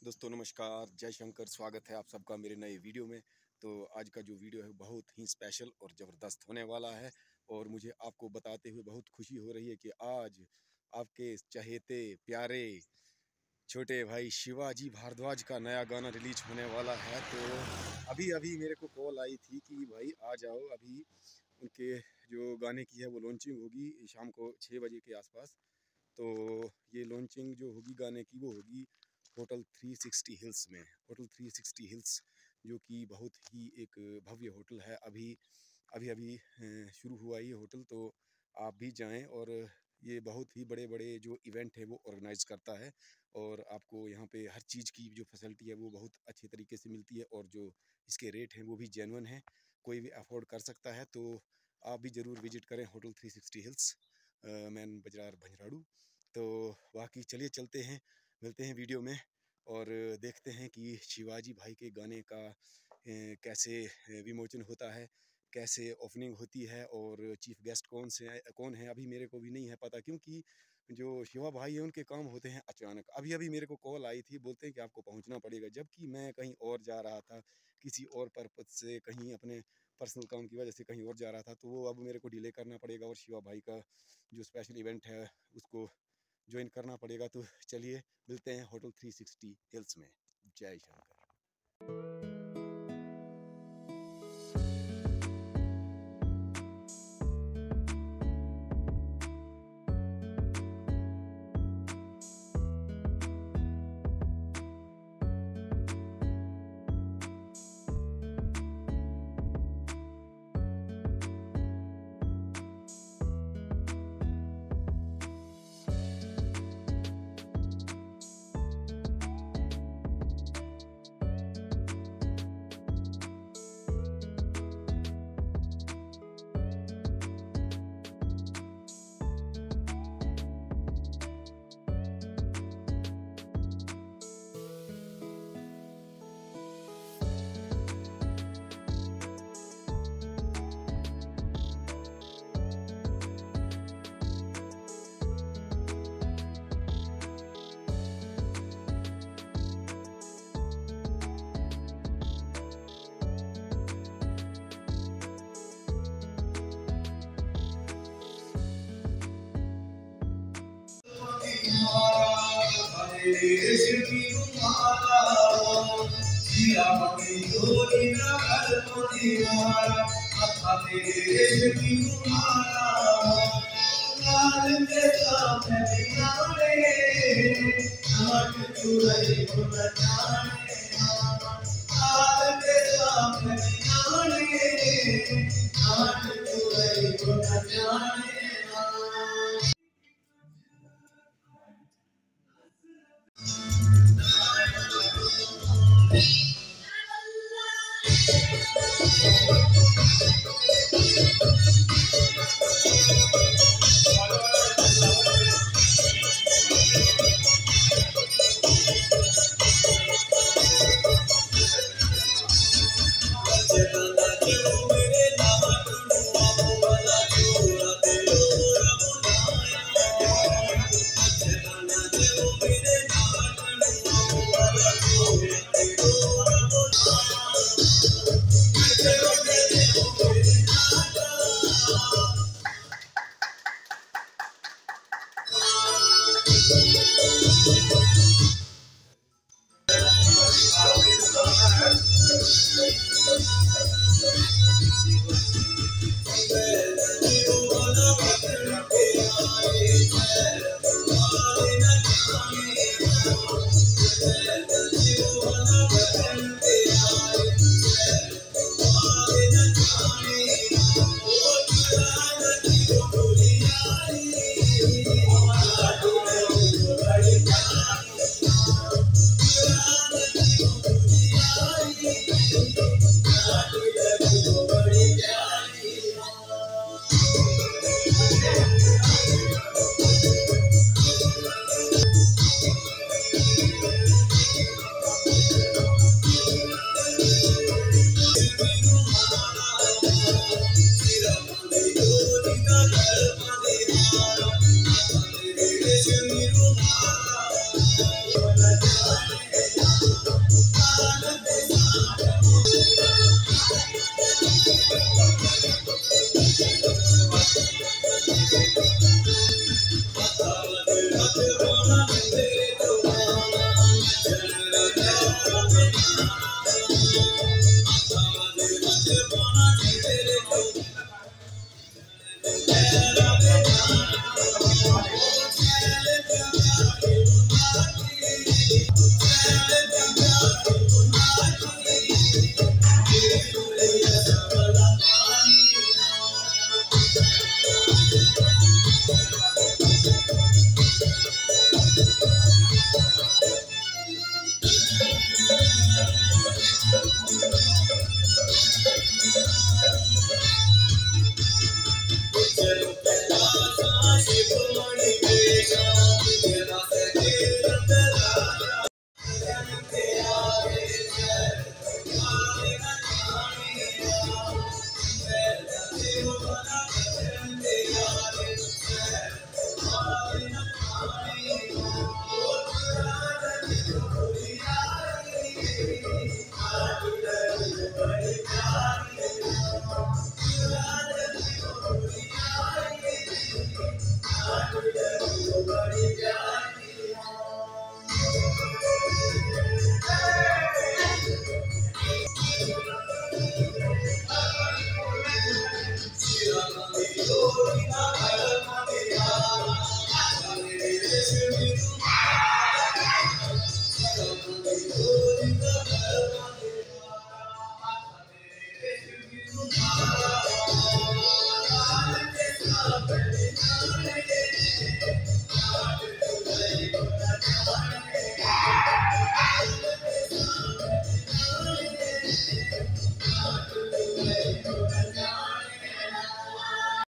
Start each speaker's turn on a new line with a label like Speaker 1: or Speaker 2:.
Speaker 1: दोस्तों नमस्कार, जय शंकर। स्वागत है आप सबका मेरे नए वीडियो में। तो आज का जो वीडियो है बहुत ही स्पेशल और ज़बरदस्त होने वाला है और मुझे आपको बताते हुए बहुत खुशी हो रही है कि आज आपके चहेते प्यारे छोटे भाई शिवाजी भारद्वाज का नया गाना रिलीज होने वाला है। तो अभी अभी मेरे को कॉल आई थी कि भाई आ जाओ, अभी उनके जो गाने की है वो लॉन्चिंग होगी शाम को 6 बजे के आसपास। तो ये लॉन्चिंग जो होगी गाने की वो होगी होटल 360 हिल्स में। होटल 360 हिल्स जो कि बहुत ही एक भव्य होटल है। अभी अभी अभी शुरू हुआ ये होटल, तो आप भी जाएं। और ये बहुत ही बड़े बड़े जो इवेंट है वो ऑर्गेनाइज करता है और आपको यहाँ पे हर चीज़ की जो फैसिलिटी है वो बहुत अच्छे तरीके से मिलती है और जो इसके रेट हैं वो भी जेन्युइन है, कोई भी अफोर्ड कर सकता है। तो आप भी ज़रूर विजिट करें होटल 360 हिल्स, मैन बाजार भंजराड़ू। तो बाकी चलिए चलते हैं, मिलते हैं वीडियो में और देखते हैं कि शिवाजी भाई के गाने का कैसे विमोचन होता है, कैसे ओपनिंग होती है और चीफ गेस्ट कौन है अभी मेरे को भी नहीं है पता, क्योंकि जो शिवा भाई है उनके काम होते हैं अचानक। अभी अभी मेरे को कॉल आई थी, बोलते हैं कि आपको पहुंचना पड़ेगा, जबकि मैं कहीं और जा रहा था, किसी और पर्पज से, कहीं अपने पर्सनल काम की वजह से कहीं और जा रहा था। तो वो अब मेरे को डिले करना पड़ेगा और शिवा भाई का जो स्पेशल इवेंट है उसको ज्वाइन करना पड़ेगा। तो चलिए मिलते हैं होटल 360 हिल्स में। जय शंकर।
Speaker 2: देश की तुम्हारा जिया मनी जोड़ी ना कर तुम्हारा अथा देश की तुम्हारा लाल के सामने दिखाने नाट चुराई गुण जाने लाल के सामने दिखाने नाट चुराई गुण जाने।